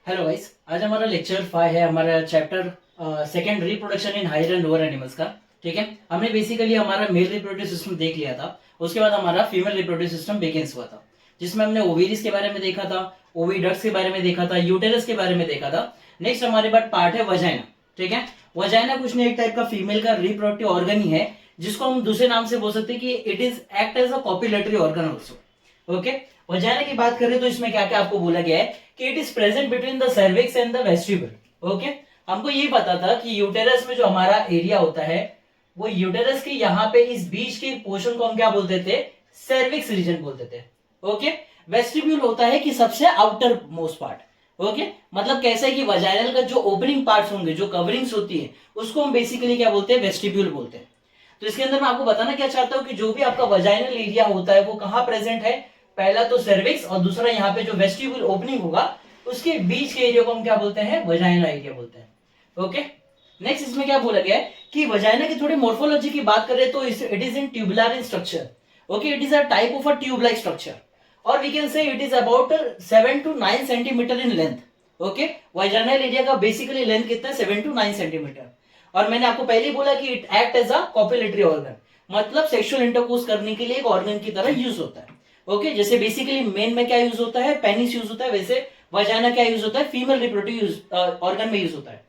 Hello guys, आज हमारा lecture 5 है। हमारा chapter second reproduction in higher and lower animals का। ठीक है, हमने बेसिकली हमारा मेल रिप्रोडक्टिव सिस्टम देख लिया था। उसके बाद हमारा फीमेल रिप्रोडक्टिव सिस्टम बिगिंस हुआ था, जिसमें हमने ओवेरीज के बारे में देखा था, ओविडक्ट्स के बारे में देखा था, यूटेरस के बारे में देखा था। नेक्स्ट हमारे पास पार्ट है वजाइना। ठीक है, वजाइना कुछ नहीं, एक टाइप का फीमेल का रिप्रोडक्टिव ऑर्गन ही है, जिसको हम दूसरे नाम से बोल सकते हैं कि it is act as a copulatory organ also. Okay, vagina की बात करें तो इसमें क्या क्या आपको बोला गया है कि it is present between the cervix and the vestibule. Okay, हमको ये पता था कि यूटेरस में जो हमारा एरिया होता है, वो यूटेरस के यहाँ पे इस बीच के पोर्शन को हम क्या बोलते थे, सर्विक्स रीजन बोलते थे। ओके, वेस्टिब्यूल होता है कि सबसे आउटर मोस्ट पार्ट। ओके, मतलब कैसा है कि वजाइनल का जो ओपनिंग पार्ट्स होंगे, जो कवरिंग्स होती है, उसको हम बेसिकली क्या बोलते हैं, वेस्टिब्यूल बोलते हैं। तो इसके अंदर मैं आपको बताना क्या चाहता हूं कि जो भी आपका वजाइनल एरिया होता है वो कहां प्रेजेंट है, पहला तो सर्विक्स और दूसरा यहाँ पे जो वेस्टिब्यूल ओपनिंग होगा उसके बीच के एरिया को हम क्या बोलते हैं, वजाइनल एरिया बोलते हैं। ओके, नेक्स्ट इसमें क्या बोला गया है कि वजाइना की थोड़ी मोर्फोलॉजी की बात करें तो it is in tubular in structure. Okay, it is a type of a tube like structure और we can say it is about 7 to 9 centimetre in length. Okay, vaginal area का basically length कितना है, 7 to 9 centimetre. और मैंने आपको पहले ही बोला कि it act as a copulatory organ, मतलब सेक्सुअल इंटरकोर्स करने के लिए एक ऑर्गन की तरह यूज होता है। ओके, जैसे बेसिकली मेन में क्या यूज होता है, पेनिस यूज होता है, वैसे वजाइना क्या यूज होता है, फीमेल रिप्रोडक्टिव ऑर्गन में यूज होता है।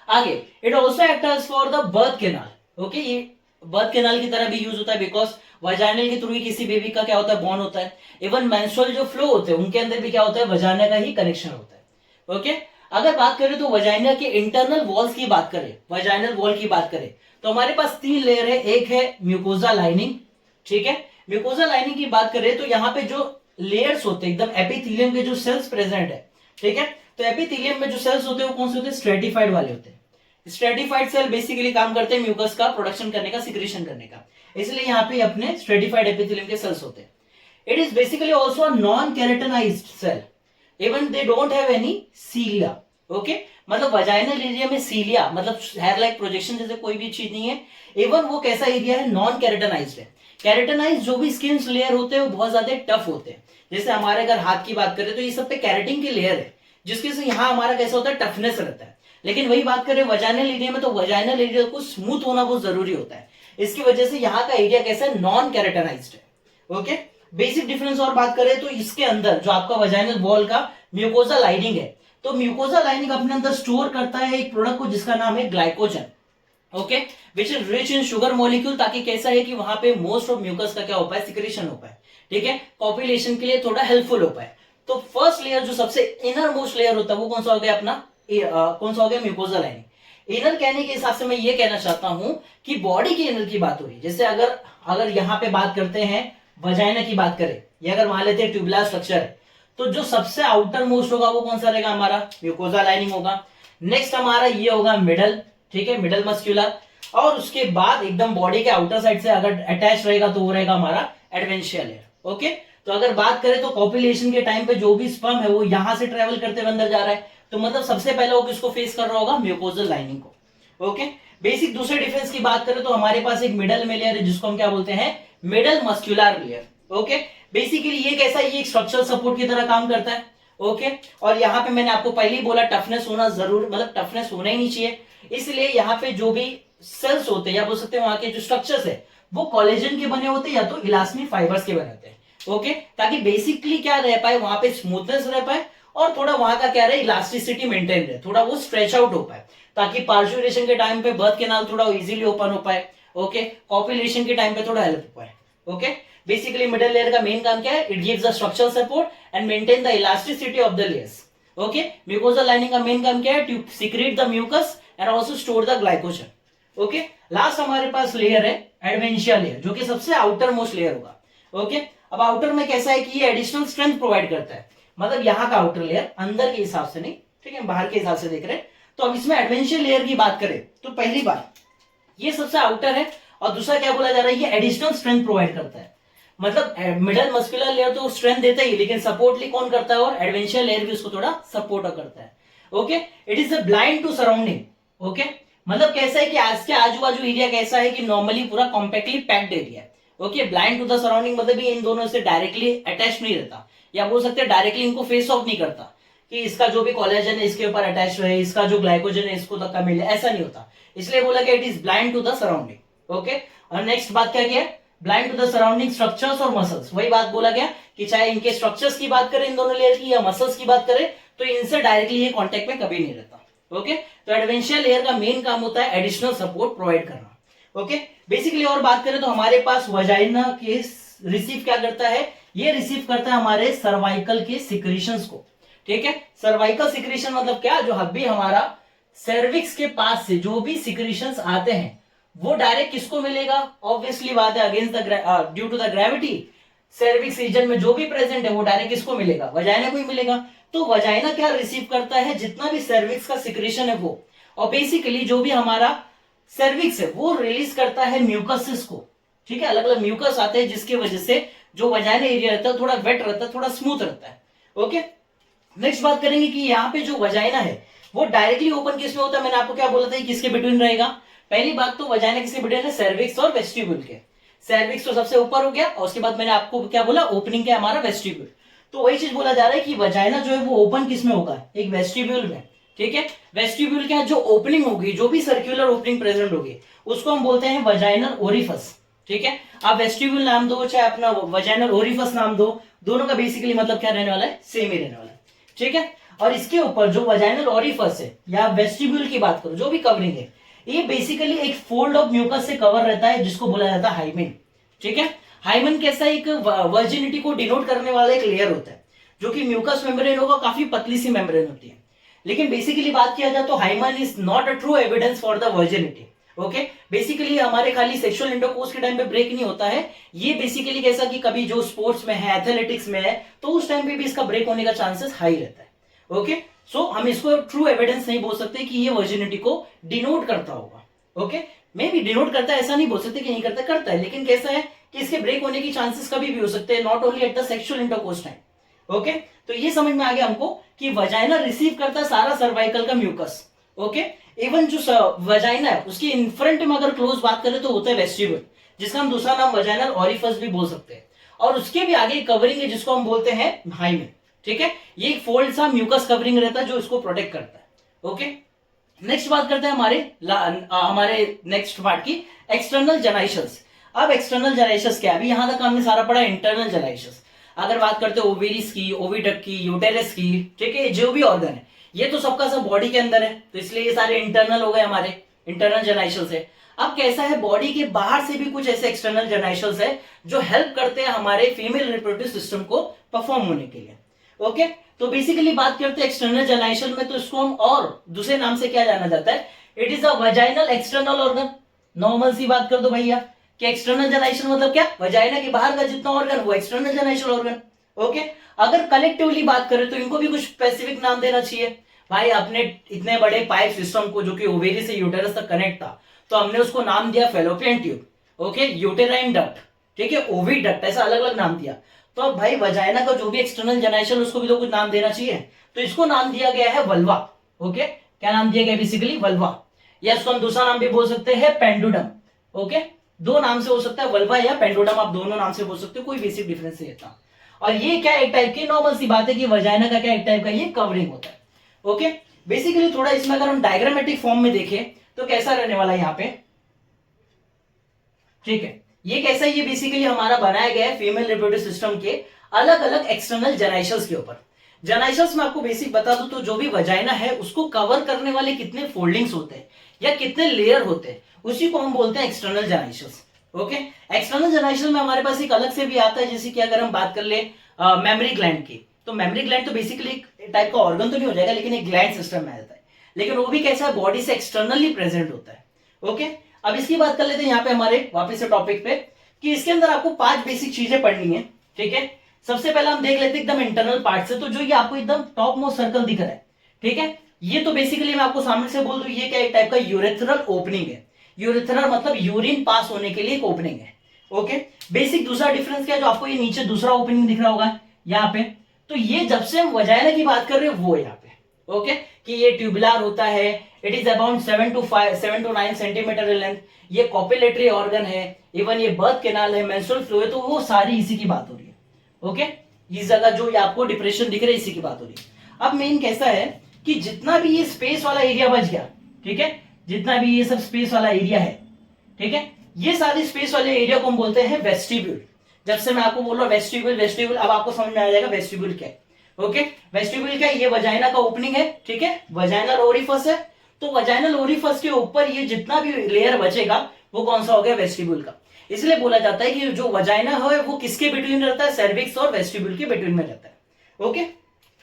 आगे it also act as for the birth canal. Okay, ये बर्थ केनाल की तरह भी यूज होता है, बिकॉज वजाइनल के थ्रू ही किसी बेबी का क्या होता है, बॉर्न होता है। इवन मेंस्ट्रुअल जो फ्लो होते हैं उनके अंदर भी क्या होता है, वजाइना का ही कनेक्शन होता है। ओके, अगर बात करें तो वजाइना के इंटरनल वॉल्स की बात करें, वजाइनल वॉल की बात करें तो हमारे पास 3 लेयर है। एक है म्यूकोजा लाइनिंग। ठीक है, म्यूकोजा लाइनिंग की बात करें तो यहाँ पे जो लेयर्स होते हैं, एकदम एपिथेलियम के जो सेल्स प्रेजेंट है। ठीक है, तो एपिथेलियम में जो सेल्स होते हैं वो कौन से होते हैं, स्ट्रेटिफाइड वाले होते हैं। स्ट्रेटिफाइड सेल बेसिकली काम करते हैं म्यूकस का प्रोडक्शन करने का, सिक्रीशन करने का, इसलिए यहाँ पे अपने स्ट्रेटिफाइड एपिथेलियम के सेल्स होते हैं। It is basically also non keratinised cell, even they don't have any cilia. Okay, मतलब वजाइनल एरिया में सीलिया मतलब हेयर लाइक प्रोजेक्शन जैसे कोई भी चीज नहीं है। इवन वो कैसा एरिया है, नॉन कैरेटनाइज्ड है। कैरेटनाइज जो भी स्किन लेयर होते हैं वो बहुत ज्यादा टफ होते हैं। जैसे हमारे अगर हाथ की बात करें तो ये सब पे कैरेटिन की लेयर है, जिसके से यहाँ हमारा कैसा होता है, टफनेस रहता है। लेकिन वही बात करें वजाइनल एरिया में तो वजाइनल एरिया को स्मूथ होना बहुत जरूरी होता है। इसकी वजह से यहाँ का एरिया कैसा है, नॉन कैरेटनाइज्ड है। ओके, बेसिक डिफरेंस और बात करें तो इसके अंदर जो आपका वजाइनल वॉल का म्यूकोजा लाइनिंग है, तो म्यूकोजा लाइनिंग अपने अंदर स्टोर करता है एक प्रोडक्ट को जिसका नाम है glycogen. Okay, which is rich in sugar molecule, ताकि कैसा है कि वहां पे मोस्ट ऑफ म्यूकस का क्या हो पाए, सिक्रेशन हो पाए। ठीक है, पॉपुलेशन के लिए थोड़ा हेल्पफुल हो पाए। तो फर्स्ट लेयर जो सबसे इनर मोस्ट लेयर होता है वो कौन सा हो गया अपना, कौन सा हो गया, म्यूकोजा लाइनिंग। इनर कहने के हिसाब से मैं ये कहना चाहता हूं कि बॉडी के इनर की बात हो रही है। जैसे अगर अगर यहाँ पे बात करते हैं वजाइना की बात करें, ये अगर मान लेते हैं ट्यूबुलर स्ट्रक्चर है, तो जो सबसे आउटर मोस्ट होगा वो कौन सा रहेगा, हमारा म्यूकोजा लाइनिंग होगा। नेक्स्ट हमारा ये होगा मिडल। ठीक है, मिडल मस्क्यूलर। और उसके बाद एकदम बॉडी के आउटर साइड से अगर अटैच रहेगा तो वो रहेगा हमारा एडवेंशियल लेयर। ओके, तो अगर बात करें तो कॉपुलेशन के टाइम पे जो भी स्पर्म है वो यहां से ट्रेवल करते हुए अंदर जा रहा है, तो मतलब सबसे पहले वो किसको फेस कर रहा होगा, म्यूकोजल लाइनिंग को। ओके, बेसिक दूसरे डिफरेंस की बात करें तो हमारे पास एक मिडल में लेयर है जिसको हम क्या बोलते हैं, middle muscular layer. Okay, basically ये कैसा है, ये एक स्ट्रक्चरल सपोर्ट की तरह काम करता है। ओके, और यहाँ पे मैंने आपको पहले ही बोला टफनेस होना जरूर, मतलब टफनेस होना ही नहीं चाहिए। इसलिए यहाँ पे जो भी सेल्स होते हैं या बोल सकते हैं वहां के जो स्ट्रक्चर्स है वो कोलेजन के बने होते हैं या तो इलास्टिक फाइबर्स के बने होते हैं। ओके, ताकि बेसिकली क्या रह पाए, वहां पे स्मूथनेस रह पाए और थोड़ा वहां का क्या रहे, इलास्टिसिटी मेंटेन रहे, थोड़ा वो स्ट्रेच आउट हो पाए, ताकि पार्चुरेशन के टाइम पे बर्थ कैनाल थोड़ा इजीली ओपन हो पाए। ओके, कॉपुलेशन के टाइम पे थोड़ा हेल्प हो पाए। ओके, बेसिकली मिडल लेयर का मेन काम क्या है, it gives the structural support and maintain the elasticity of the layers. Okay, mucosal lining का मेन काम क्या है, to secrete the mucus and also store the glycogen. Okay, last हमारे पास लेयर है एडवेंशिया लेयर, जो कि सबसे आउटर मोस्ट लेयर होगा। ओके, अब आउटर में कैसा है कि ये एडिशनल स्ट्रेंथ प्रोवाइड करता है, मतलब यहाँ का आउटर लेयर अंदर के हिसाब से नहीं, ठीक है, बाहर के हिसाब से देख रहे हैं। तो अब इसमें एडवेंशिया लेयर की बात करें तो पहली बात ये सबसे आउटर है, और दूसरा क्या बोला जा रहा है, ये एडिशनल स्ट्रेंथ प्रोवाइड करता है। मतलब मिडल मस्कुलर लेयर तो स्ट्रेंथ देता ही, लेकिन सपोर्टली कौन करता है, और एडवेंशिया लेयर भी उसको थोड़ा सपोर्ट करता है। Okay, it is a blind to surrounding. Okay, मतलब कैसा है कि आज के आजू बाजू एरिया कैसा है कि नॉर्मली पूरा कॉम्पैक्टली पैक्ड एरिया है। Okay, blind to the surrounding मतलब ये इन दोनों से डायरेक्टली अटैच नहीं रहता, या बोल सकते हैं डायरेक्टली इनको फेस ऑफ नहीं करता। कि इसका जो भी कोलेजन है इसके ऊपर अटैच रहे, इसका जो ग्लाइकोजन है इसको धक्का मिले, ऐसा नहीं होता। इसलिए बोला कि it is blind to the surrounding. Okay, और नेक्स्ट बात क्या किया, blind to the surrounding structures और मसल्स। वही बात बोला गया कि चाहे इनके स्ट्रक्चर्स की बात करें इन दोनों लेयर की या मसल्स की बात करें, तो इनसे डायरेक्टली ये कॉन्टेक्ट में कभी नहीं रहता। ओके, तो एडवेंशियल लेयर का मेन काम होता है एडिशनल सपोर्ट प्रोवाइड करना। ओके, बेसिकली और बात करें तो हमारे पास वजाइना के रिसीव क्या करता है, ये रिसीव करता है हमारे सर्वाइकल के सिक्रीशंस को। ठीक है, सर्वाइकल सिक्रीशन मतलब क्या, जो अभी हमारा सर्विक्स के पास से जो भी सिक्रीशंस आते हैं वो डायरेक्ट किसको मिलेगा, ऑब्वियसली बात है against the due to the gravity cervix region में जो भी प्रेजेंट है वो डायरेक्ट किसको मिलेगा, वजाइना को ही मिलेगा। तो वजाइना क्या रिसीव करता है, जितना भी सर्विक्स का सिक्रीशन है वो, और बेसिकली जो भी हमारा सर्विक्स है वो रिलीज करता है म्यूकस को। ठीक है, अलग अलग म्यूकस आते हैं जिसकी वजह से जो वजाइना एरिया रहता है थोड़ा वेट रहता है, थोड़ा स्मूथ रहता है। ओके, नेक्स्ट बात करेंगे कि यहाँ पे जो वजाइना है वो डायरेक्टली ओपन किस में होता है, मैंने आपको क्या बोला था किसके बिटवीन रहेगा। पहली बात तो वजाइना किसके बिटवीन है, सर्विक्स और वेस्टिब्यूल के। सर्विक्स तो सबसे ऊपर हो गया, और उसके बाद मैंने आपको क्या बोला, ओपनिंग क्या हमारा वेस्टिब्यूल। तो वही चीज बोला जा रहा है कि वजाइना जो है वो ओपन किस में होगा, एक वेस्टिब्यूल में। ठीक है, वेस्टिब्यूल क्या, जो ओपनिंग होगी, जो भी सर्कुलर ओपनिंग प्रेजेंट होगी उसको हम बोलते हैं वजाइनल ओरिफस। ठीक है, आप वेस्टिब्यूल नाम दो चाहे अपना वजाइनल ओरिफस नाम दो, दोनों का बेसिकली मतलब क्या रहने वाला है, सेम ही रहने वाला है। ठीक है, और इसके ऊपर जो वजाइनल ओरिफस है या वेस्टिब्यूल की बात करो, जो भी कवरिंग है, ये बेसिकली एक फोल्ड ऑफ म्यूकस से कवर रहता है जिसको बोला जाता है हाइमेन। ठीक है, हाइमेन कैसा एक वर्जिनिटी को डिनोट करने वाला एक लेयर होता है, जो कि म्यूकस मेम्ब्रेन होगा, काफी पतली सी मेम्ब्रेन होती है। लेकिन बेसिकली बात किया जाए तो hymen is not a true evidence for the virginity. Okay, basically हमारे खाली सेक्सुअल इंटरकोर्स के टाइम पे ब्रेक नहीं होता है, ये बेसिकली कैसा कि कभी जो स्पोर्ट्स में है, एथलेटिक्स में है, तो उस टाइम पे भी इसका ब्रेक होने का चांसेस हाई रहता है। ओके, सो हम इसको ट्रू एविडेंस नहीं बोल सकते कि ये वर्जिनिटी को डिनोट करता होगा। ओके, मे भी डिनोट करता है, ऐसा नहीं बोल सकते कि नहीं करता, करता है, लेकिन कैसा है कि इसके ब्रेक होने की चांसेस कभी भी हो सकते हैं, not only at the sexual intercourse time. Okay, तो ये समझ में आ गया हमको कि वजाइना रिसीव करता है सारा सर्वाइकल का म्यूकस। ओके, इवन जो वजाइना है उसकी इनफ्रंट में अगर क्लोज बात करें तो होता है वेस्टिब्यूल, जिसका हम दूसरा नाम वजाइनल ओरिफस भी बोल सकते हैं, और उसके भी आगे कवरिंग है जिसको हम बोलते हैं हाइमेन। ठीक है, ये एक फोल्ड सा म्यूकस कवरिंग रहता है जो इसको प्रोटेक्ट करता है। ओके, नेक्स्ट बात करते हैं हमारे नेक्स्ट पार्ट की, एक्सटर्नल जेनाइशंस। अब एक्सटर्नल जेनाइशंस क्या है, अभी यहां तक हमने सारा पढ़ा इंटरनल जेनाइशंस। अगर बात करते हैं ओवेरीज की, ओविडक्ट की, यूटेरस की, ठीक है, जो भी ऑर्गन है ये तो सबका सब बॉडी के अंदर है, तो इसलिए ये सारे इंटरनल हो गए, हमारे इंटरनल जेनाइशंस है। अब कैसा है, बॉडी के बाहर से भी कुछ ऐसे एक्सटर्नल जेनाइशंस है जो हेल्प करते हैं हमारे फीमेल रिप्रोडक्टिव सिस्टम को परफॉर्म होने के लिए। ओके, तो बेसिकली बात करते हैं एक्सटर्नल जेनाइशल में, तो इसको हम और दूसरे नाम से क्या जाना जाता है, it is a vaginal external organ. Normal सी बात कर दो भैया कि एक्सटर्नल जेनाइशल मतलब क्या, वजाइना के बाहर का जितना ऑर्गन वो एक्सटर्नल जेनाइशल ऑर्गन। ओके, अगर कलेक्टिवली बात करें तो इनको भी कुछ स्पेसिफिक नाम देना चाहिए। भाई अपने इतने बड़े पाइप सिस्टम को जो कि ओवेरी से यूटेरस तक कनेक्ट था, तो हमने उसको नाम दिया fallopian tube. Okay, uterine duct, ठीक है, ओविडक्ट, ऐसा अलग अलग नाम दिया। तो अब भाई वजाइना का जो भी एक्सटर्नल जेनाइशल उसको भी तो कुछ नाम देना चाहिए, तो इसको नाम दिया गया है वल्वा। ओके, क्या नाम दिया गया, बेसिकली वल्वा, या इसको हम दूसरा नाम भी बोल सकते हैं पेंडुडम। ओके, दो नाम से हो सकता है, वल्वा या पेंडुडम, आप दोनों नाम से बोल सकते हो, कोई बेसिक डिफरेंस नहीं रहता। और ये क्या एक टाइप की नॉर्मल सी बात है कि वजाइना का क्या एक टाइप का ये कवरिंग होता है। ओके, बेसिकली थोड़ा इसमें अगर हम डायग्रामेटिक फॉर्म में देखें तो कैसा रहने वाला है यहाँ पे, ठीक है, ये कैसा है, ये बेसिकली हमारा बनाया गया है फीमेल रिप्रोडक्टिव सिस्टम के अलग अलग एक्सटर्नल जेनाइशल्स के ऊपर। जेनाइशल्स में आपको बेसिक बता दूं तो जो भी वजाइना है उसको कवर करने वाले कितने फोल्डिंग्स होते हैं या कितने लेयर होते हैं, उसी को हम बोलते हैं एक्सटर्नल जेनाइशल्स। ओके, एक्सटर्नल जेनाइशल में हमारे पास एक अलग से भी आता है, जैसे कि अगर हम बात कर ले मेमरी ग्लैंड की, तो मेमरी ग्लैंड तो बेसिकली एक टाइप का ऑर्गन तो नहीं हो जाएगा, लेकिन एक ग्लैंड सिस्टम में आता है, लेकिन वो भी कैसा है, बॉडी से एक्सटर्नली प्रेजेंट होता है। ओके, अब इसकी बात कर लेते हैं यहाँ पे हमारे वापस से टॉपिक पे, कि इसके अंदर आपको 5 बेसिक चीजें पढ़नी है। ठीक है, सबसे पहले हम देख लेते हैं एकदम इंटरनल पार्ट से, तो जो ये आपको एकदम टॉप मोस्ट सर्कल दिख रहा है, ठीक है, ये तो बेसिकली मैं आपको सामने से बोल दूं ये क्या एक टाइप का यूरेथ्रल ओपनिंग है। यूरेथ्रल मतलब यूरिन पास होने के लिए एक ओपनिंग है। ओके, बेसिक दूसरा डिफरेंस क्या है, जो आपको ये नीचे दूसरा ओपनिंग दिख रहा होगा यहाँ पे, तो ये जब से हम वजाइना की बात कर रहे हैं वो यहाँ पे, ओके, कि ये ट्यूबुलर होता है, it is about 7 to 9 centimetre length, ये कॉपुलेटरी ऑर्गन है, इवन ये बर्थ कैनाल है, मेंस्ट्रुअल फ्लो है, तो वो सारी इसी की बात हो रही है। ओके, इस जगह जो आपको डिप्रेशन दिख रहा है इसी की बात हो रही है। अब मेन कैसा है कि जितना भी ये स्पेस वाला एरिया बच गया, ठीक है, जितना भी ये सब स्पेस वाला एरिया है, ठीक है, ये सारे स्पेस वाले एरिया को हम बोलते हैं वेस्टिब्यूल। जब से मैं आपको बोल रहा हूं वेस्टिब्यूल वेस्टिब्यूल, अब आपको समझ में आ जाएगा वेस्टिब्यूल क्या है। ओके, वेस्टिब्यूल क्या है? ये वजाइना का ओपनिंग है, ठीक है, वजाइनल ओरिफिस है। तो वजाइनल ओरिफिस के ऊपर ये जितना भी लेयर बचेगा वो कौन सा हो गया? वेस्टिब्यूल का। इसलिए बोला जाता है कि जो वजाइना है वो किसके बिटवीन रहता है? सर्विक्स और वेस्टिब्यूल के बिटवीन में रहता है। ओके,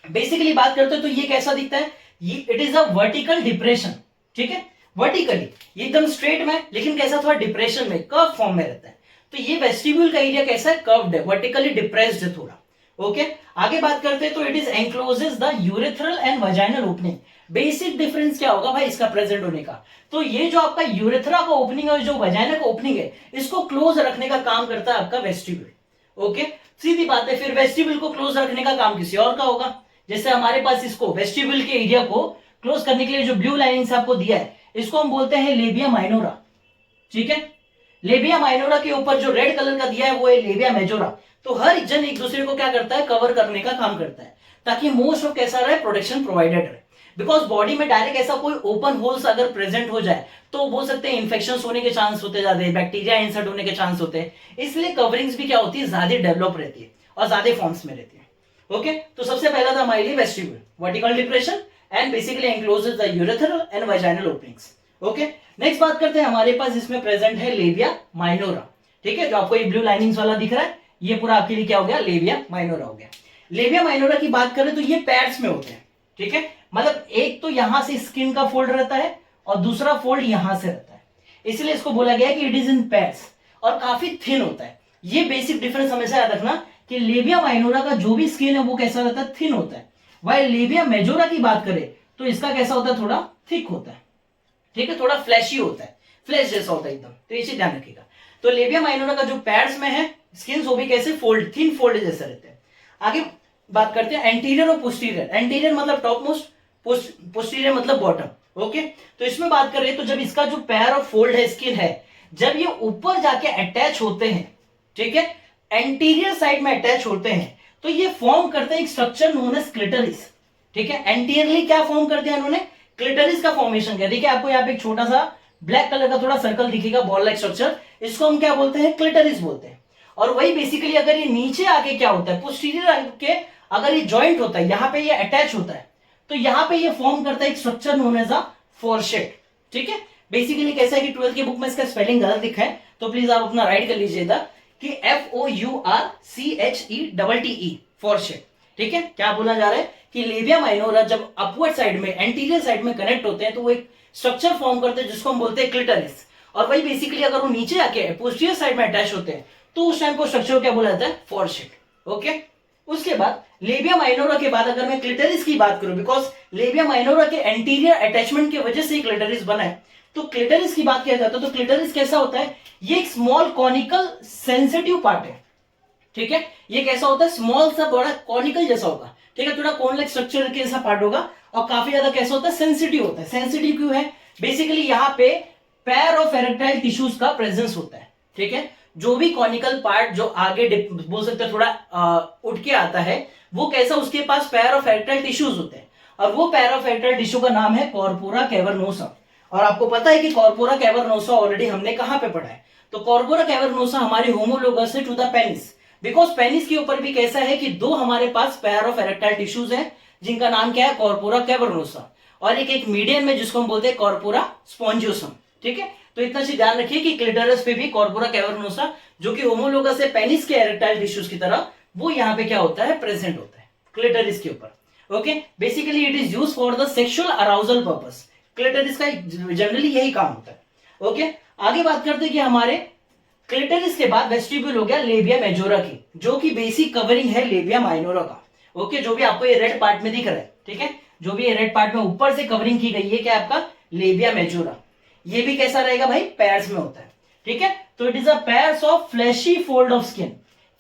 बेसिकली बात करते हैं तो ये कैसा दिखता है? ये it is a vertical depression, ठीक है, वर्टिकली ये एकदम स्ट्रेट में, लेकिन कैसा थोड़ा डिप्रेशन में, कर्व फॉर्म में रहता है। तो ये वेस्टिब्यूल का एरिया कैसा है? कर्व्ड है, वर्टिकली डिप्रेस्ड है थोड़ा। ओके, आगे बात करते हैं तो it is encloses the urethral and vaginal opening. Basic difference क्या होगा भाई इसका प्रेजेंट होने का? तो ये जो आपका यूरेथ्रा का ओपनिंग है और जो वजाइना का ओपनिंग है, इसको क्लोज रखने का काम करता है आपका वेस्टिब्यूल। ओके, सीधी बात है, फिर वेस्टिब्यूल को क्लोज रखने का काम किसी और का होगा। जैसे हमारे पास इसको वेस्टिब्यूल के एरिया को क्लोज करने के लिए जो ब्लू लाइनिंग्स आपको दिया है, इसको हम बोलते हैं लेबिया माइनोरा, ठीक है। लेबिया माइनोरा के ऊपर जो रेड कलर का दिया है वो है लेबिया मेजोरा। तो हर जन एक दूसरे को क्या करता है? कवर करने का काम करता है, ताकि मोस्ट ऑफ कैसा रहे? प्रोटेक्शन प्रोवाइडेड रहे। बिकॉज बॉडी में डायरेक्ट ऐसा कोई ओपन होल्स अगर प्रेजेंट हो जाए तो बोल सकते हैं इन्फेक्शन होने के चांस होते जाते हैं, बैक्टीरिया इंसर्ट होने के चांस होते हैं। इसलिए कवरिंग्स भी क्या होती है? ज्यादा डेवलप रहती है और ज्यादा फॉर्म्स में रहती है। ओके, तो सबसे पहला था हमारे लिए vestibule, vertical depression and basically encloses the urethral and vaginal openings. Okay, next बात करते हैं, हमारे पास इसमें प्रेजेंट है लेबिया माइनोरा, ठीक है, जो आपको ये ब्लू लाइनिंग्स वाला दिख रहा है, ये पूरा आपके लिए क्या हो गया? लेबिया माइनोरा हो गया। लेबिया माइनोरा की बात करें तो ये पैड्स में होते हैं, ठीक है, मतलब एक तो यहां से स्किन का फोल्ड रहता है और दूसरा फोल्ड यहां से रहता है, इसलिए इसको बोला गया कि इट इज इन पैड्स और काफी थिन होता है। ये बेसिक डिफरेंस हमेशा याद रखना कि लेबिया माइनोरा का जो भी स्किन है वो कैसा रहता है? थिन होता है। वही लेबिया मेजोरा की बात करें तो इसका कैसा होता है? थोड़ा थिक होता है, ठीक है, थोड़ा फ्लैशी होता है, फ्लैश जैसा होता है एकदम। तो ये चीज ध्यान रखिएगा। तो लेबिया माइनोरा का जो पैड्स में है स्किन वो भी कैसे? फोल्ड, थिन फोल्ड जैसे रहते हैं। आगे बात करते हैं एंटीरियर और पोस्टीरियर। एंटीरियर मतलब टॉप मोस्ट, पोस्टीरियर मतलब बॉटम। ओके, तो इसमें बात करें तो जब इसका जो पैर और फोल्ड है, स्किन है, जब ये ऊपर जाके अटैच होते हैं, ठीक है, एंटीरियर साइड में अटैच होते हैं, तो ये फॉर्म करते हैं एक स्ट्रक्चर नोन एज क्लिटरिस, ठीक है। एंटीरियरली क्या फॉर्म कर दिया इन्होंने? क्लिटरिस का फॉर्मेशन किया। देखिए आपको यहाँ पे एक छोटा सा ब्लैक कलर का थोड़ा सर्कल दिखेगा, बॉल लाइक स्ट्रक्चर, इसको हम क्या बोलते हैं? क्लिटरिस बोलते हैं। और वही बेसिकली अगर ये नीचे आके क्या होता है? पोस्टीरियर के अगर ये जॉइंट होता है, यहाँ पे ये अटैच होता है, तो यहाँ पे ये फॉर्म करता है एक स्ट्रक्चर नोन एज अ फोरशेट, ठीक है। बेसिकली कैसा है कि 12th की बुक में इसका स्पेलिंग गलत लिखा है, तो प्लीज आप अपना राइट कर लीजिएगा कि FOURCHETTE, फोरशेट, ठीक है। क्या बोला जा रहा है कि लेबिया माइनोरा जब अपवर्ड साइड में, एंटीरियर साइड में कनेक्ट होते हैं तो वो एक स्ट्रक्चर फॉर्म करते हैं जिसको हम बोलते हैं क्लिटरिस। और वही बेसिकली अगर वो नीचे आके पोस्टीरियर साइड में अटैच होते हैं तो उस टाइम को स्ट्रक्चर क्या बोला जाता है? फोरशेट। ओके, उसके बाद लेबिया माइनोरा के बाद अगर मैं क्लिटरिस की बात करूं, बिकॉज लेबिया माइनोरा के एंटीरियर अटैचमेंट की वजह से क्लिटरिस बना है, तो क्लिटरिस की बात किया जाता है तो क्लिटरिस कैसा होता है? ये एक स्मॉल कॉनिकल सेंसिटिव पार्ट है, ठीक है। ये कैसा होता है? स्मॉल सा बड़ा कॉनिकल जैसा होगा, ठीक है, थोड़ा कोन लाइक स्ट्रक्चर के जैसा पार्ट होगा और काफी ज्यादा कैसा होता है? सेंसिटिव होता है। सेंसिटिव क्यों है? बेसिकली यहाँ पे पैर ऑफ एरेक्टाइल टिश्यूज का प्रेजेंस होता है, ठीक है। जो भी कॉनिकल पार्ट जो आगे बोल सकते हैं थोड़ा उठ के आता है, वो कैसा? उसके पास पैर ऑफ एरेक्टाइल टिश्यूज होते हैं और वो पैर ऑफ एरेक्टाइल टिश्यू का नाम है कॉर्पोरा कैवर्नोसा। और आपको पता है कि कॉर्पोरा कैवर्नोसा ऑलरेडी हमने कहां पे पढ़ा है? तो कॉर्पोरा कैवर्नोसा हमारे होमोलोगस है to the penis, because penis के ऊपर भी कैसा है कि दो हमारे पास पैर ऑफ एरेक्टाइल टिश्यूज हैं जिनका नाम क्या है? कॉर्पोरा कैवर्नोसा, और एक मीडियन में जिसको हम बोलते हैं कॉर्पोरा स्पॉन्जियोसम, ठीक है। तो इतना चीज ध्यान रखिए कि क्लिटरस पे भी कॉर्पोरा कैवर्नोसा जो कि होमोलोगस है पेनिस के एरेक्टाइल टिश्यूज की तरह, वो यहाँ पे क्या होता है? प्रेजेंट होता है क्लिटरिस के ऊपर। Okay, basically it is use for the sexual arousal purpose. Clitoris का जनरली यही काम होता है। ओके, आगे बात करते हैं कि हमारे क्लिटरिस के बाद वेस्टिब्यूल हो गया लेबिया मेजोरा की, जो कि बेसिक कवरिंग है लेबिया माइनोरा का। ओके, जो भी आपको ये रेड पार्ट में दिख रहा है, ठीक है, जो भी ये रेड पार्ट में ऊपर से कवरिंग की गई है, क्या आपका? Labia majora. ये भी कैसा रहेगा भाई? पैर्स में होता है, ठीक है। तो it is a pairs of fleshy fold of skin.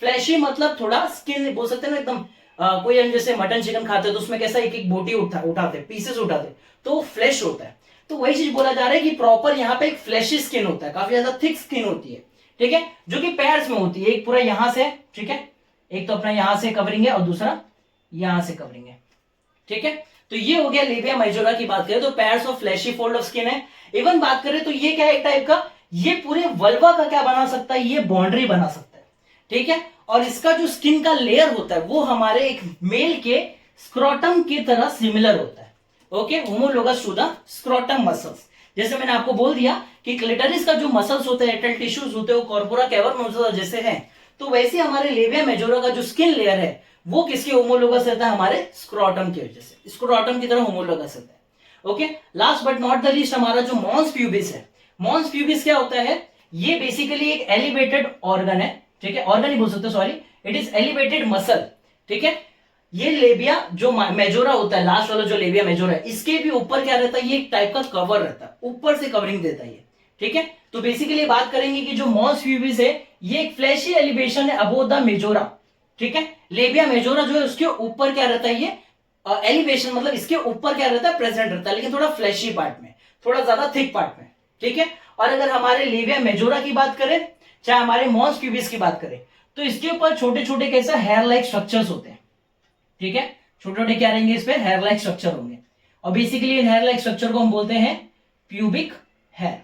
Fleshy मतलब थोड़ा स्किन बोल सकते हैं ना एकदम, कोई हम जैसे मटन चिकन खाते हैं तो उसमें कैसा एक एक बोटी उठाते, पीसेस उठाते, तो फ्लैश होता है। तो वही चीज बोला जा रहा है कि प्रॉपर यहाँ पे एक फ्लैशी स्किन होता है, काफी ज्यादा थिक स्किन होती है, ठीक है, जो कि पैर्स में होती है। एक पूरा यहां से, ठीक है, एक तो अपना यहां से कवरिंग है और दूसरा यहां से कवरिंग है, ठीक है, तो ये हो गया लेबिया मेजोरा की बात करें तो pairs of fleshy fold of skin है। इवन बात करें तो ये क्या है, एक टाइप का ये पूरे वल्वा का क्या बना सकता है, ये बाउंड्री बना सकता है, ठीक है। और इसका जो स्किन का लेयर होता है वो हमारे एक मेल के स्क्रोटम की तरह सिमिलर होता है, okay, homologous to the scrotum muscles. जैसे मैंने आपको बोल दिया कि क्लिटरिस का जो मसल्स होते हैं, एटल टिश्यूज होते हैं, वो कॉर्पोरा कैवर्नोसा जैसे हैं, तो वैसे हमारे लेबिया मेजोरा का जो स्किन लेयर है वो किसके होमोलोगस रहता है, हमारे स्क्रोटम की वजह से, स्क्रोटम की तरह होमोलोगस रहता है, okay. Last but not the least हमारा जो मॉन्स प्यूबिस है, मॉन्स प्यूबिस क्या होता है, ये बेसिकली एक एलिवेटेड ऑर्गन है, ठीक है, ऑर्गन ही बोल सकते हो, sorry, it is elevated muscle, ठीक है। ये लेबिया जो मेजोरा होता है, लास्ट वाला जो लेबिया मेजोरा है, इसके भी ऊपर क्या रहता है, ये एक टाइप का कवर रहता है, ऊपर से कवरिंग देता है ये, ठीक है। तो बेसिकली बात करेंगे कि जो मॉन्स प्यूबिस है ये एक फ्लैशी एलिवेशन है अबोव द मेजोरा, ठीक है। लेबिया मेजोरा जो है उसके ऊपर क्या रहता है, ये एलिवेशन मतलब इसके ऊपर क्या रहता है, प्रेजेंट रहता है, लेकिन थोड़ा फ्लैशी पार्ट में, थोड़ा ज्यादा थिक पार्ट में, ठीक है। और अगर हमारे लेबिया मेजोरा की बात करें, चाहे हमारे मॉन्स प्यूबिस की बात करें, तो इसके ऊपर छोटे छोटे कैसा हेयर लाइक स्ट्रक्चर्स होते हैं, ठीक है, छोटे छोटे क्या रहेंगे, इस पे हेयर लाइक स्ट्रक्चर होंगे। और बेसिकली इन हेयर लाइक स्ट्रक्चर को हम बोलते हैं प्यूबिक हेयर,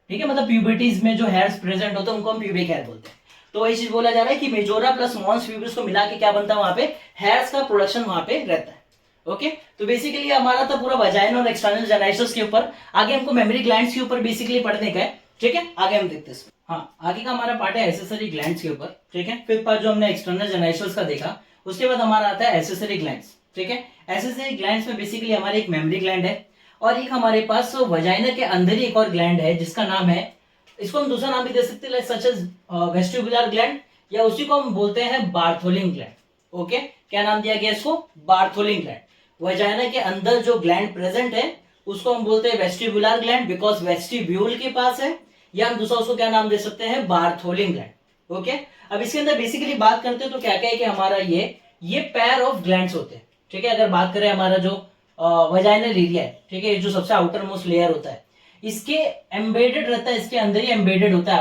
ठीक है, मतलब प्यूबिटीज में जो हेयर्स प्रेजेंट होते हैं उनको हम प्यूबिक हेयर बोलते हैं। तो वही चीज बोला जा रहा है कि मेजोरा प्लस मॉन्स प्यूबिस को मिला के क्या बनता है, वहां पे हेयर्स का प्रोडक्शन वहां पे रहता है, ओके। तो बेसिकली हमारा था पूरा वजाइन और एक्सटर्नल जेनाइटस के ऊपर, आगे हमको मेमोरी ग्लैंड्स के ऊपर बेसिकली पढ़ने का है, ठीक है, आगे हम देखते हैं। हाँ, आगे का हमारा पार्ट है एसेसरी ग्लैंड्स के ऊपर, ठीक है। फिफ्थ पार्ट जो हमने एक्सटर्नल जेनाइटस का देखा, उसके बाद हमारा आता है एसेसरी ग्लैंड्स, ठीक है। एसेसरी ग्लैंड्स में बेसिकली हमारी एक मेमोरी ग्लैंड है और एक हमारे पास वजाइना के अंदर ही एक और ग्लैंड है जिसका नाम है, इसको हम दूसरा नाम भी दे सकते हैं सच एज वेस्टिबुलर ग्लैंड, या उसी को हम बोलते हैं बार्थोलिन ग्लैंड, ओके। क्या नाम दिया गया इसको, बार्थोलिन ग्लैंड। वजाइना के अंदर जो ग्लैंड प्रेजेंट है उसको हम बोलते हैं वेस्टिबुलर ग्लैंड, बिकॉज वेस्टिब्यूल के पास है, या हम दूसरा उसको क्या नाम दे सकते हैं, बार्थोलिन ग्लैंड, ओके। अब इसके अंदर बेसिकली बात करते हैं तो क्या क्या है कि हमारा ये पेयर ऑफ ग्लैंड्स होते हैं, ठीक है। अगर बात करें हमारा जो वजाइनल एरिया है, ठीक है, जो सबसे आउटर मोस्ट लेयर होता है, इसके एम्बेडेड रहता है, इसके अंदर ही एम्बेडेड होता है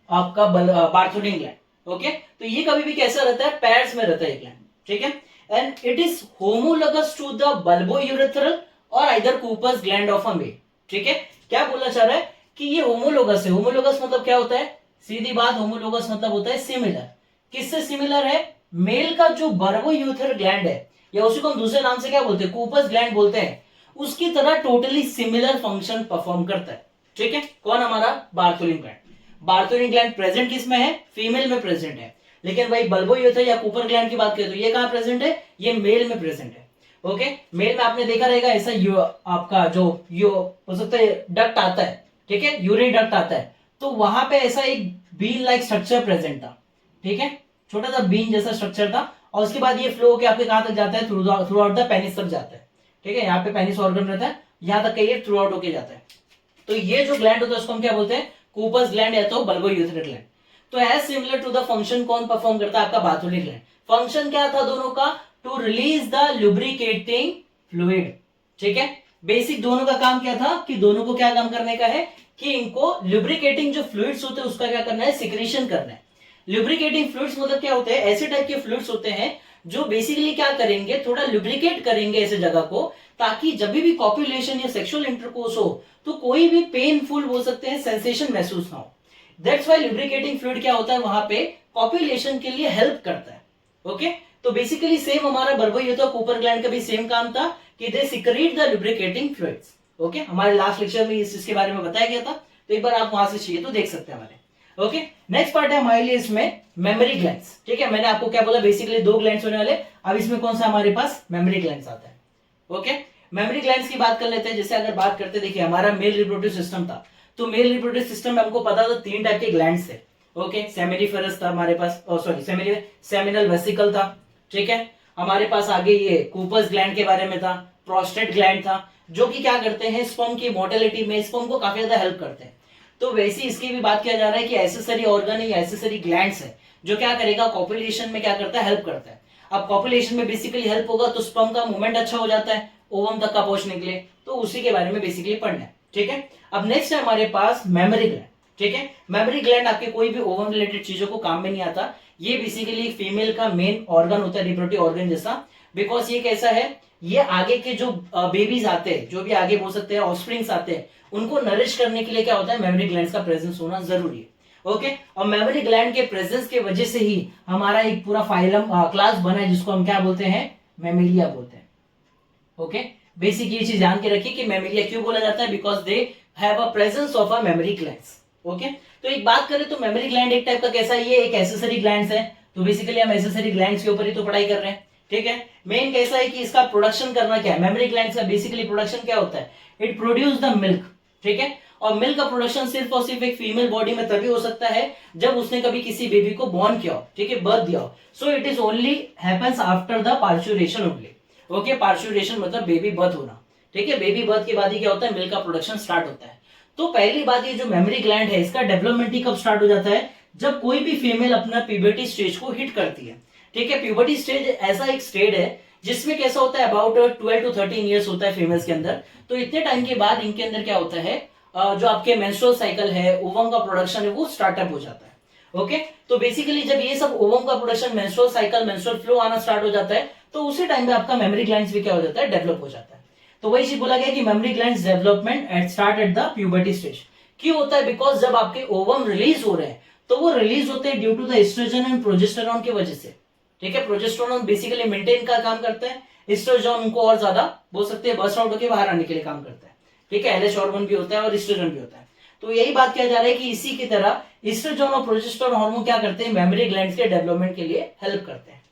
आपका बार्थोलिन ग्लैंड, ओके। तो ये कभी भी कैसा रहता है, पेयर्स में रहता है ग्लैंड, ठीक है। And it is homologous to the bulbourethral और either Cooper's gland of a male, ठीक है। क्या बोलना चाह रहा है कि ये होमोलोगस है, होमोलोगस मतलब क्या होता है, सीधी बात, होमोलोगस मतलब होता है सिमिलर। किससे सिमिलर है, मेल का जो बल्बोयूरेथ्रल ग्लैंड है, या उसी को हम दूसरे नाम से क्या बोलते हैं, कूपर्स ग्लैंड बोलते हैं, उसकी तरह टोटली सिमिलर फंक्शन परफॉर्म करता है, ठीक है। कौन, हमारा Bartholin gland. Bartholin gland present किस में है, फीमेल में प्रेजेंट है, लेकिन भाई बल्बोयूरेथ्रल या कूपर ग्लैंड की बात करें तो ये कहां प्रेजेंट है, ये मेल में प्रेजेंट है, ओके। मेल में आपने देखा रहेगा ऐसा आपका जो हो सकता है डक्ट आता है, ठीक है, यूरिन डक्ट आता है, तो वहां पे ऐसा एक बीन लाइक स्ट्रक्चर प्रेजेंट था, ठीक है, छोटा सा बीन जैसा स्ट्रक्चर था। और उसके बाद ये फ्लो होकर आपके कहां तक जाता है, थ्रू आउट द पेनिस तक जाता है, ठीक है। यहाँ पे पेनिस ऑर्गन रहता है, यहाँ तक ये थ्रू आउट होके जाता है। तो ये जो ग्लैंड होता है उसको हम क्या बोलते हैं, कूपर्स ग्लैंड या तो बल्बोयूरेथ्रल ग्लैंड। तो as similar to the function कौन परफॉर्म करता है, आपका बार्थोलिन ग्लैंड। फंक्शन क्या था दोनों का, to release the lubricating fluid, ठीक है। बेसिक दोनों का काम क्या था कि दोनों को क्या काम करने का है कि इनको लुब्रिकेटिंग जो फ्लूइड्स होते हैं उसका क्या करना है, सिक्रीशन करना है। लुब्रिकेटिंग फ्लूइड्स मतलब क्या होते हैं, ऐसे टाइप के फ्लूइड्स होते हैं जो बेसिकली क्या करेंगे, थोड़ा लुब्रिकेट करेंगे ऐसे जगह को, ताकि जब भी कॉपुलेशन या सेक्सुअल इंटरकोर्स हो तो कोई भी पेनफुल बोल सकते हैं सेंसेशन महसूस ना हो। दैट्स व्हाई लुब्रिकेटिंग फ्लूइड क्या होता है, वहां पे कॉपुलेशन के लिए हेल्प करता है, ओके। तो बेसिकली सेम हमारा बल्बोयूरेथ्रल कूपर ग्लैंड का भी सेम काम था कि they secrete the lubricating fluids, okay. हमारे लास्ट लेक्चर में इसके बारे में बताया गया था, तो एक बार आप वहां से चाहिए तो देख सकते हैं हमारे, ओके। नेक्स्ट पार्ट है हमारे लिए इसमें मेमोरी ग्लैंड्स, ठीक है। मैंने आपको क्या बोला, बेसिकली 2 ग्लैंड्स होने वाले, अब इसमें कौन सा हमारे पास मेमोरी ग्लैंड्स आता है, ओके। मेमोरी ग्लैंड्स की बात कर लेते हैं। जैसे अगर बात करते, देखिए हमारा मेल रिप्रोडक्टिव सिस्टम था, तो मेल रिप्रोडक्टिव सिस्टम में हमको पता था 3 टाइप के ग्लैंड्स थे, ओके। सेमिनिफेरस था हमारे पास, सॉरी सेमिनल वेसिकल था, ठीक है। हमारे पास आगे ये कूपर्स ग्लैंड के बारे में था, प्रोस्टेट ग्लैंड था, जो कि क्या करते हैं, स्पर्म की मोटिलिटी में स्पर्म को काफी ज्यादा हेल्प करते हैं। तो वैसे इसकी भी बात किया जा रहा है कि एसेसरी ऑर्गन या एसेसरी ग्लैंड्स है जो क्या करेगा, कॉपुलेशन में क्या करता है, हेल्प करता है। अब कॉपुलेशन में बेसिकली हेल्प होगा तो स्पर्म का मूवमेंट अच्छा हो जाता है ओवम तक का पहुंचने के लिए, तो उसी के बारे में बेसिकली पढ़ना है, ठीक है। अब नेक्स्ट है हमारे पास मेमोरी ग्लैंड, ठीक है। मेमोरी ग्लैंड आपके कोई भी ओवम रिलेटेड चीजों को काम में नहीं आता, ये बेसिकली फीमेल का मेन ऑर्गन होता है, रिप्रोडक्टिव ऑर्गन जैसा, बिकॉज ये कैसा है, ये आगे के जो बेबीज आते हैं, जो भी आगे बोल सकते हैं ऑफस्प्रिंग्स आते हैं, उनको नरिश करने के लिए क्या होता है, मेमोरी ग्लैंड्स का प्रेजेंस होना जरूरी है। ओके, और मेमोरी ग्लैंड के प्रेजेंस के वजह से ही हमारा एक पूरा फाइलम क्लास बना है, जिसको हम क्या बोलते हैं, मैमिलिया बोलते हैं। ओके, बेसिक ये चीज ध्यान के रखिए कि मैमिलिया क्यों बोला जाता है, because they have a presence of a mammary glands. Okay, तो एक बात करें तो मेमोरी ग्लैंड एक टाइप का कैसा है, ये एक एसेसरी ग्लैंड्स है, तो बेसिकली हम एसेसरी ग्लैंड्स के ऊपर ही तो पढ़ाई कर रहे हैं। ठीक है, मेन कैसा है कि इसका प्रोडक्शन करना क्या है, मेमोरी ग्लैंड्स का बेसिकली प्रोडक्शन क्या होता है, इट प्रोड्यूस द मिल्क। ठीक है, और मिल्क का प्रोडक्शन सिर्फ और सिर्फ एक फीमेल बॉडी में तभी हो सकता है जब उसने कभी किसी बेबी को बॉर्न किया हो, ठीक है, बर्थ दिया हो। So it is only happens after the parturition only. Okay, parturition मतलब बेबी बर्थ होना। ठीक है, बेबी बर्थ के बाद ही क्या होता है, मिल्क का प्रोडक्शन स्टार्ट होता है। तो पहली बात, ये जो मेमोरी ग्लैंड है इसका डेवलपमेंट ही कब स्टार्ट हो जाता है, जब कोई भी फीमेल अपना प्यूबर्टी स्टेज को हिट करती है। ठीक है, प्यूबर्टी स्टेज ऐसा एक स्टेज है जिसमें कैसा होता है, अबाउट 12 to 13 ईयर्स होता है फीमेल्स के अंदर। तो इतने टाइम के बाद इनके अंदर क्या होता है, जो आपके मेंस्ट्रुअल साइकिल है, ओवम का प्रोडक्शन है, वो स्टार्टअप हो जाता है। ओके, तो बेसिकली जब ये सब ओवम का production, menstrual cycle, menstrual flow आना स्टार्ट हो जाता है, तो उसी टाइम पे आपका मेमोरी ग्लैंड्स भी क्या हो जाता है, डेवलप हो जाता है। तो वही चीज बोला गया कि mammary glands development at start at the puberty stage. क्यों होता है, बिकॉज जब आपके ओवम रिलीज हो रहे हैं तो वो रिलीज होते हैं due to the oestrogen and progesterone की वजह से। ठीक है, प्रोजेस्टेरॉन बेसिकली मेंटेन का काम करता है, एस्ट्रोजन उनको और ज्यादा बोल सकते हैं बर्स्ट आउट होकर बाहर आने के लिए काम करता है। ठीक है, एलएच हार्मोन भी होता है और एस्ट्रोजन भी होता है। तो यही बात किया जा रहा है कि इसी की तरह एस्ट्रोजन और प्रोजेस्टेरॉन हार्मोन क्या करते हैं, मेमोरी ग्लैंड्स के डेवलपमेंट के लिए हेल्प करते हैं।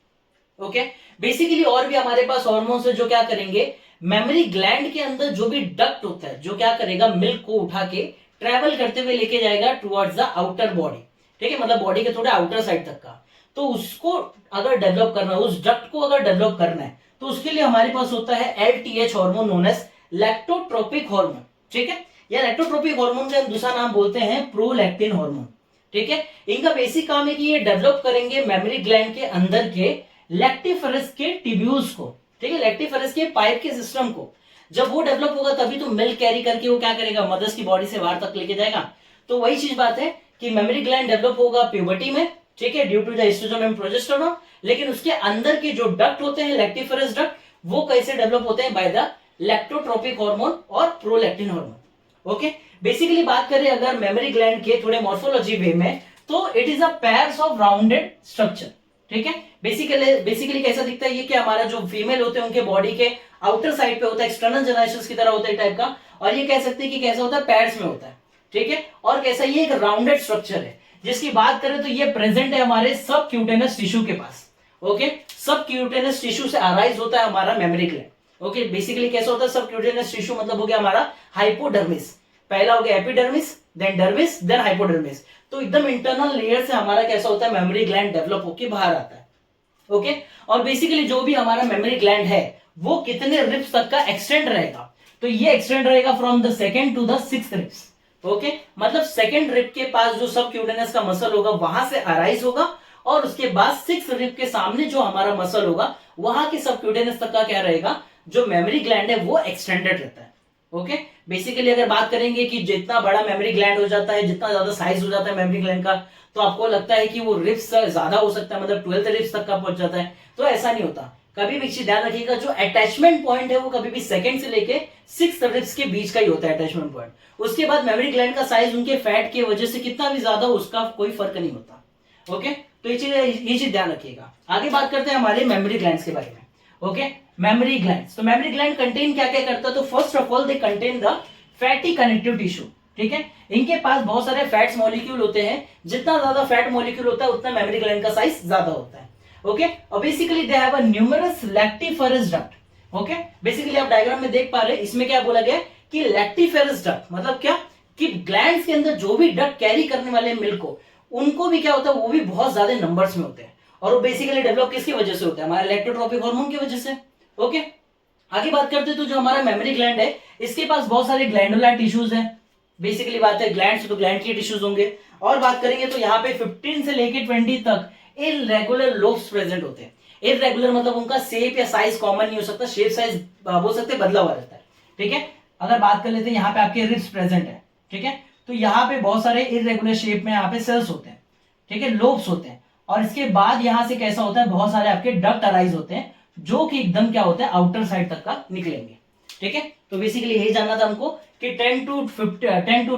ओके, बेसिकली और भी हमारे पास हार्मोन्स है जो क्या करेंगे, मेमोरी ग्लैंड के अंदर जो भी डक्ट होता है, जो क्या करेगा, मिल्क को उठा के ट्रेवल करते हुए लेके जाएगा टुवर्ड्स द आउटर बॉडी। ठीक है, मतलब बॉडी के थोड़े आउटर साइड तक का। तो उसको अगर डेवलप करना है, उस डक्ट को अगर डेवलप करना है, तो उसके लिए हमारे पास होता है LTH hormone known as lactotropic hormone. ठीक है, या लैक्टोट्रोपिक हार्मोन का दूसरा नाम बोलते हैं प्रोलैक्टिन हार्मोन। ठीक है, इनका बेसिक काम है कि ये डेवलप करेंगे मेमोरी ग्लैंड के अंदर के लैक्टिफरस के टिब्यूल्स को। ठीक है, लैक्टिफरस के पाइप के सिस्टम को। जब वो डेवलप होगा तभी तो मिल्क कैरी करके वो क्या करेगा, मदर्स की बॉडी से बाहर तक लेके जाएगा। तो वही चीज बात है कि मेमोरी ग्लैंड डेवलप होगा प्यूबर्टी में। ठीक है, due to the oestrogen and progesterone. लेकिन उसके अंदर के जो डक्ट होते हैं, लैक्टिफरस डक्ट, वो कैसे डेवलप होते हैं, बाय द लैक्टोट्रोपिक हार्मोन और प्रोलैक्टिन हार्मोन। ओके, बेसिकली बात करें अगर मेमोरी ग्लैंड के थोड़े मॉर्फोलॉजी वे में, तो it is a pairs of rounded structure. ठीक है, बेसिकली कैसा दिखता है ये, कि हमारा जो फीमेल होते हैं उनके बॉडी के आउटर साइड पे होता है, एक्सटर्नल जनरेशन की तरह होता है टाइप का। और ये कह सकते हैं कि कैसा होता है, पैड्स में होता है। ठीक है, और कैसा, ये एक राउंडेड स्ट्रक्चर है। जिसकी बात करें तो ये प्रेजेंट है हमारे सब क्यूटेनस टिश्यू के पास। ओके, सब क्यूटेनस टिश्यू से अराइज होता है हमारा मेमोरी ग्लैंड। ओके, बेसिकली कैसा होता है, सब क्यूटेनस टिश्यू मतलब हो गया हमारा हाइपोडर्मिस। पहला हो गया epidermis, then dermis, then hypodermis. तो एकदम इंटरनल लेयर से हमारा कैसा होता है, मेमोरी ग्लैंड डेवलप होकर बाहर आता है। ओके, और बेसिकली जो भी हमारा मेमोरी ग्लैंड है वो कितने रिब्स तक का एक्सटेंड रहेगा, तो ये एक्सटेंड रहेगा from the second to the sixth ribs. Okay, मतलब सेकंड रिब के पास जो सब क्यूटेनस का मसल होगा वहां से अराइज होगा, और उसके बाद सिक्स्थ रिब के सामने जो हमारा मसल होगा वहां के सब क्यूटेनस तक का क्या रहेगा, जो मेमोरी ग्लैंड है वो एक्सटेंडेड रहता है। ओके, बेसिकली अगर बात करेंगे कि जितना बड़ा मेमोरी ग्लैंड हो जाता है, जितना ज्यादा साइज हो जाता है मेमोरी ग्लैंड का, तो आपको लगता है कि वो रिब्स ज्यादा हो सकता है, मतलब 12th रिब्स तक का पहुंच जाता है। तो ऐसा नहीं होता। कभी भी चीज ध्यान रखिएगा, जो अटैचमेंट पॉइंट है वो कभी भी सेकंड से लेके सिक्स्थ रिब्स के बीच का ही होता है अटैचमेंट पॉइंट। उसके बाद मेमोरी ग्लैंड का साइज उनके फैट की वजह से कितना भी ज्यादा, उसका कोई फर्क नहीं होता। ओके, तो ये चीज ध्यान रखिएगा। आगे बात करते हैं हमारे मेमोरी ग्लैंड्स के बारे में। ओके, मेमोरी ग्लैंड्स, तो मेमोरी ग्लैंड कंटेन क्या क्या करता है, तो first of all they contain the fatty connective tissue. ठीक है, इनके पास बहुत सारे फैट्स मॉलिक्यूल होते हैं। जितना ज्यादा फैट मॉलिक्यूल होता है उतना मेमोरी ग्लैंड का साइज ज्यादा होता है। ओके, और basically they have a numerous lactiferous duct. Okay, basically आप डायग्राम में देख पा रहे हैं, इसमें क्या बोला गया कि लैक्टिफरस डक्ट मतलब क्या, कि ग्लैंड्स के अंदर जो भी डक्ट कैरी करने वाले मिल्क को, उनको भी क्या होता है, वो भी बहुत ज्यादा नंबर्स में होते हैं। और वो बेसिकली डेवलप किसकी वजह से होता है, हमारे लैक्टोट्रोपिक हार्मोन की वजह से। ओके, आगे बात करते हैं तो जो हमारा मेमोरी ग्लैंड है इसके पास बहुत सारे ग्लैंडुलर टिश्यूज हैं। बेसिकली बात है ग्लैंड्स, तो ग्लैंड के टिश्यूज होंगे। और बात करेंगे तो यहाँ पे 15 से लेके 20 तक इररेगुलर लोब्स प्रेजेंट होते हैं। इररेगुलर मतलब उनका शेप या साइज कॉमन नहीं हो सकता, शेप साइज बोल सकते बदला हुआ रहता है। ठीक है, अगर बात कर लेते हैं यहाँ पे आपके रिब्स प्रेजेंट है। ठीक है, तो यहाँ पे बहुत सारे इररेगुलर शेप में यहाँ पे सेल्स होते हैं। ठीक है, लोब्स होते हैं। और इसके बाद यहाँ से कैसा होता है, बहुत सारे आपके डक्ट अराइज होते हैं जो कि एकदम क्या होता है आउटर साइड तक का निकलेंगे। ठीक है, तो बेसिकली यही जानना था हमको कि 10 टू 20 क्या 15 टू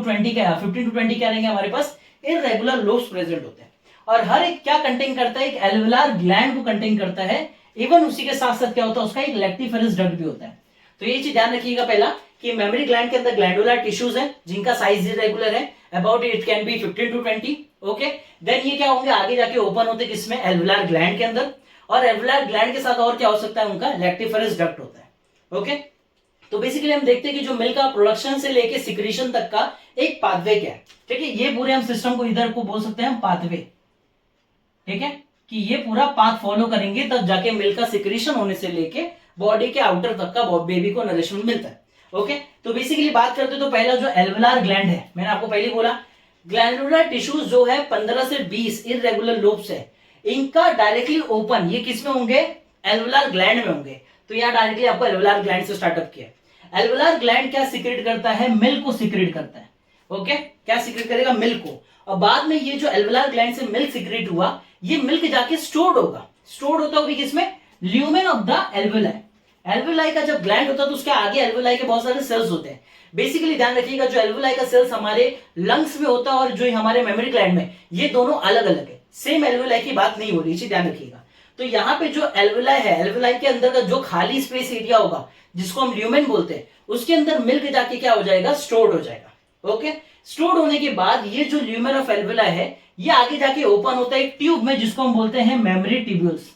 20 क्या रहेंगे हमारे पास इररेगुलर लोब्स प्रेजेंट होते हैं। और हर एक क्या कंटेन करता है, एक एल्वेलार ग्लैंड को कंटेन करता है। इवन उसी के साथ साथ क्या होता है उसका एक लेक्टिफेरस डक्ट भी होता है। तो ये चीज ध्यान रखिएगा पहला कि मेमोरी ग्लैंड के अंदर ग्लैंडुलर टिश्यूज है जिनका साइज इरेगुलर है, about it can be 15 to 20। Okay, then ये क्या होंगे आगे जाके ओपन होते किसमें एल्वेलार ग्लैंड के अंदर, और एल्वेलार ग्लैंड के साथ और क्या हो सकता है उनका लेक्टिफेरस डक्ट होता है। ओके, तो बेसिकली हम देखते हैं कि जो मिल्क का प्रोडक्शन से लेके सिक्रीशन तक का एक पाथवे क्या है। ठीक है, ये पूरे हम सिस्टम को इधर को बोल सकते हैं हम पाथवे। ठीक है, कि ये पूरा पाथ फॉलो करेंगे तब जाके मिल्क का सिक्रीशन होने से लेके बॉडी के आउटर तक का बेबी को नरिशमेंट मिलता है। ओके, तो बेसिकली बात करते तो पहला जो एल्वेलार ग्लैंड है, मैंने आपको पहले बोला ग्लैंडुलर टिश्यूज जो है 15 से 20 इररेगुलर लोब्स है, इनका डायरेक्टली ओपन ये किस में होंगे एल्वेलार ग्लैंड में होंगे। तो यहाँ डायरेक्टली आपको एल्वेलार ग्लैंड से स्टार्टअप किया। एल्वेलार ग्लैंड क्या सिक्रेट करता है, मिल्क को सिक्रेट करता है। ओके, क्या सिक्रेट करेगा, मिल्क को। और बाद में ये जो एल्वेलार ग्लैंड से मिल्क सिक्रेट हुआ, ये मिल्क जाके स्टोर्ड होगा। स्टोर्ड होता होगा किसमें, lumen of the alveoli. Alveoli का जब ग्लैंड होता है तो उसके आगे एल्वेलाई के बहुत सारे सेल्स होते हैं। बेसिकली ध्यान रखिएगा जो एल्वेलाई का सेल्स हमारे लंग्स में होता है और जो हमारे मेमोरी ग्लैंड में, ये दोनों अलग अलग है, सेम एल्वेलाई की बात नहीं हो रही, ध्यान रखिएगा। तो यहाँ पे जो एल्वेलाई है, एल्वेलाई के अंदर का जो खाली स्पेस एरिया होगा जिसको हम ल्यूमेन बोलते हैं, उसके अंदर मिल्क जाके क्या हो जाएगा, स्टोर्ड हो जाएगा। ओके, स्टोर्ड होने के बाद ये जो ल्यूमेन ऑफ एल्वेलाई है ये आगे जाके ओपन होता है एक ट्यूब में जिसको हम बोलते हैं मेमोरी ट्यूब्यूल्स।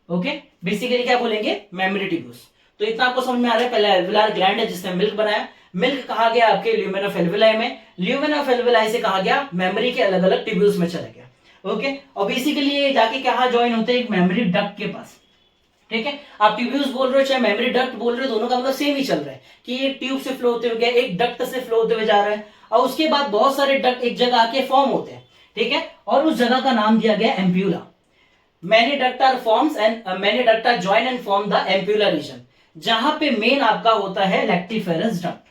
ओके, बेसिकली क्या बोलेंगे मेमोरी ट्यूब्यूल्स। तो इतना आपको समझ में आ रहा है, पहले एल्वेलार ग्लैंड है जिसने मिल्क बनाया, मिल्क कहा गया आपके ल्यूमेन ऑफ एल्वेलाई में, ल्यूमेन ऑफ एल्वेलाई से कहा गया मेमोरी के अलग अलग ट्यूब्यूल्स में चला गया। ओके, और बेसिकली ये जाके कहां ज्वाइन होते हैं, एक मेमोरी डक्ट के पास। ठीक है, आप ट्यूब्यूल्स बोल रहे हो चाहे मेमोरी डक्ट बोल रहे हो, दोनों का मतलब सेम ही चल रहा है कि एक ट्यूब से फ्लो होते हुए गया, एक डक्ट से फ्लो होते हुए जा रहा है, और उसके बाद बहुत सारे डक्ट एक जगह आके फॉर्म होते हैं। ठीक है, और उस जगह का नाम दिया गया ampulla. Many duct are forms and many duct are join and form the ampulla region, जहां पे मेन आपका होता है लेक्टिफेरस डक्ट।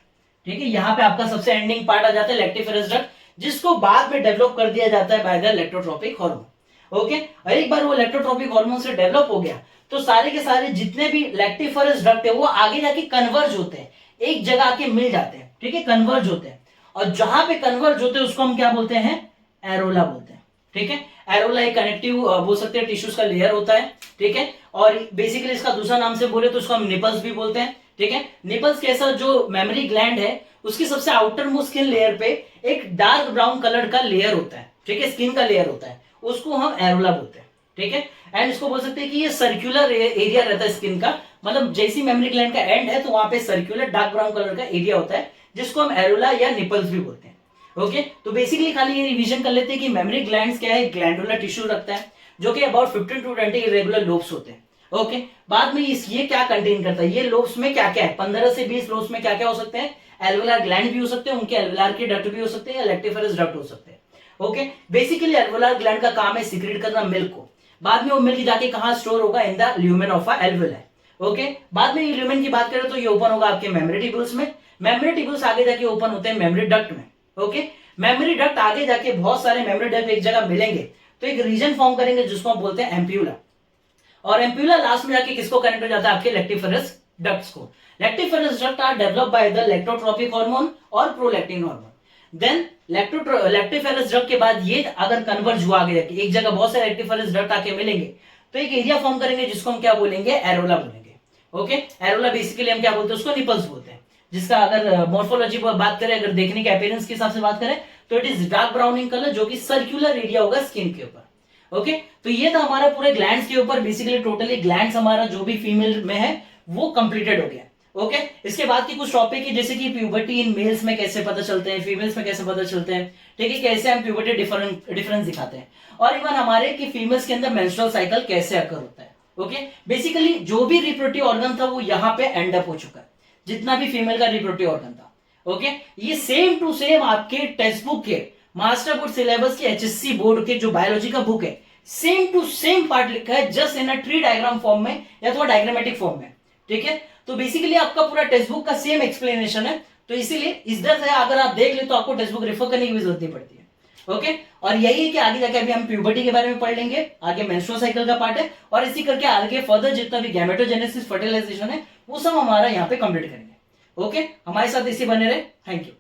ठीक है, यहां पे आपका सबसे एंडिंग पार्ट आ जाता है लेक्टिफेरस डक्ट, जिसको बाद में डेवलप कर दिया जाता है bye the lactotropic hormone. Okay, और एक बार वो इलेक्ट्रोट्रोपिक हार्मोन से डेवलप हो गया तो सारे के सारे जितने भी लेक्टिफेरस डक्ट है वो आगे जाके कन्वर्ज होते हैं, एक जगह आके मिल जाते हैं। ठीक है, कन्वर्ज होते हैं, और जहां पे कन्वर्ज होते हैं उसको हम क्या बोलते हैं, एरोला बोलते हैं। ठीक है, एरोला एक कनेक्टिव बोल सकते हैं टिश्यूज का लेयर होता है। ठीक है, और बेसिकली इसका दूसरा नाम से बोले तो उसको हम निपल्स भी बोलते हैं। ठीक है, निपल्स कैसा जो मेमोरी ग्लैंड है उसकी सबसे आउटर मोस्ट स्किन लेयर पे एक डार्क ब्राउन कलर का लेयर होता है। ठीक है, स्किन का लेयर होता है, उसको हम एरोला बोलते हैं। ठीक है, एंड इसको बोल सकते हैं कि ये सर्कुलर एरिया रहता है स्किन का, मतलब जैसी मेमोरी ग्लैंड का एंड है तो वहां पे सर्कुलर डार्क ब्राउन कलर का एरिया होता है जिसको हम एरोला या निपल्स भी बोलते हैं। ओके, तो बेसिकली खाली ये रिवीजन कर लेते हैं कि मेमोरी ग्लैंड्स क्या है, ग्लैंडुलर टिश्यू रखता है जो कि अबाउट 15 टू 20 इरेगुलर लोब्स होते हैं। ओके, बाद में ये क्या कंटेन करता है, ये लोब्स में क्या क्या है, 15 से 20 लोब्स में क्या क्या हो सकते हैं, एल्वेलार ग्लैंड भी हो सकते हैं, उनके एल्वेलार के डक्ट भी हो सकते हैं, या लेक्टिफेरस डक्ट हो सकते हैं। ओके, बेसिकली एल्वेलार ग्लैंड का काम है सिक्रेट करना मिल्क को, बाद में वो मिल्क जाके कहां स्टोर होगा, in the lumen of alveoli. Okay, बाद में ल्यूमेन की बात करें तो ये ओपन होगा आपके मेमोरी ट्यूब्यूल्स में, मेमोरी ट्यूब्यूल्स आगे जाके ओपन होते हैं मेमोरी डक्ट में। ओके, मेमोरी डक्ट आगे जाके बहुत सारे मेमोरी डक्ट एक जगह मिलेंगे तो एक रीजन फॉर्म करेंगे जिसको हम बोलते हैं एम्प्यूला, और एम्प्यूला लास्ट में जाके किसको कनेक्ट हो जाता है, आपके लेक्टिफेरस डक्ट्स को। Lactiferous duct are developed by the lactotropic hormone और prolactin hormone. Then lactiferous duct के बाद ये अगर कन्वर्ज हुआ आगे जाके एक जगह बहुत सारे लेक्टिफेरस डक्ट आके मिलेंगे तो एक एरिया फॉर्म करेंगे जिसको हम क्या बोलेंगे, एरोला बोलेंगे। ओके, एरोला बेसिकली हम क्या बोलते हैं, उसको निपल्स बोलते हैं, जिसका अगर मॉर्फोलॉजी पर बात करें, अगर देखने के अपीयरेंस के हिसाब से बात करें तो it is dark brown in colour, जो कि सर्कुलर एरिया होगा स्किन के ऊपर। ओके, तो ये था हमारा पूरे ग्लैंड्स के ऊपर, बेसिकली टोटली ग्लैंड्स हमारा जो भी फीमेल में है वो कंप्लीटेड हो गया। ओके, इसके बाद की कुछ टॉपिक है जैसे कि प्यूबर्टी इन मेल्स में कैसे पता चलते हैं, फीमेल्स में कैसे पता चलते हैं। ठीक है, कैसे हम प्यूबर्टी डिफरेंस दिखाते हैं, और इवन हमारे कि फीमेल्स के अंदर मेंस्ट्रुअल साइकिल कैसे अकर होता है। ओके, बेसिकली जो भी रिप्रोडक्टिव ऑर्गन था वो यहाँ पे एंड अप हो चुका है, जितना भी फीमेल का रिप्रोडक्टिव ऑर्गन था। ओके, ये सेम टू सेम आपके टेक्स्ट बुक के मास्टर बोर्ड सिलेबस के एचएससी बोर्ड के जो बायोलॉजी का बुक है, सेम टू सेम पार्ट लिखा है, just in a tree diagram form में या तो डायग्रामेटिक फॉर्म में। ठीक है, तो बेसिकली आपका पूरा टेक्स्ट बुक का सेम एक्सप्लेनेशन है, तो इसीलिए इस तरह से अगर आप देख ले तो आपको टेक्स्ट बुक रेफर करने की भी जरूरत नहीं पड़ती है। ओके और यही है कि आगे जाके अभी हम प्यूबर्टी के बारे में पढ़ लेंगे, आगे मेंस्ट्रुअल साइकिल का पार्ट है, और इसी करके आगे फर्दर जितना भी गैमेटोजेनेसिस फर्टिलाइजेशन है वो सब हमारा यहाँ पे कंप्लीट करेंगे। ओके हमारे साथ इसी बने रहे, थैंक यू।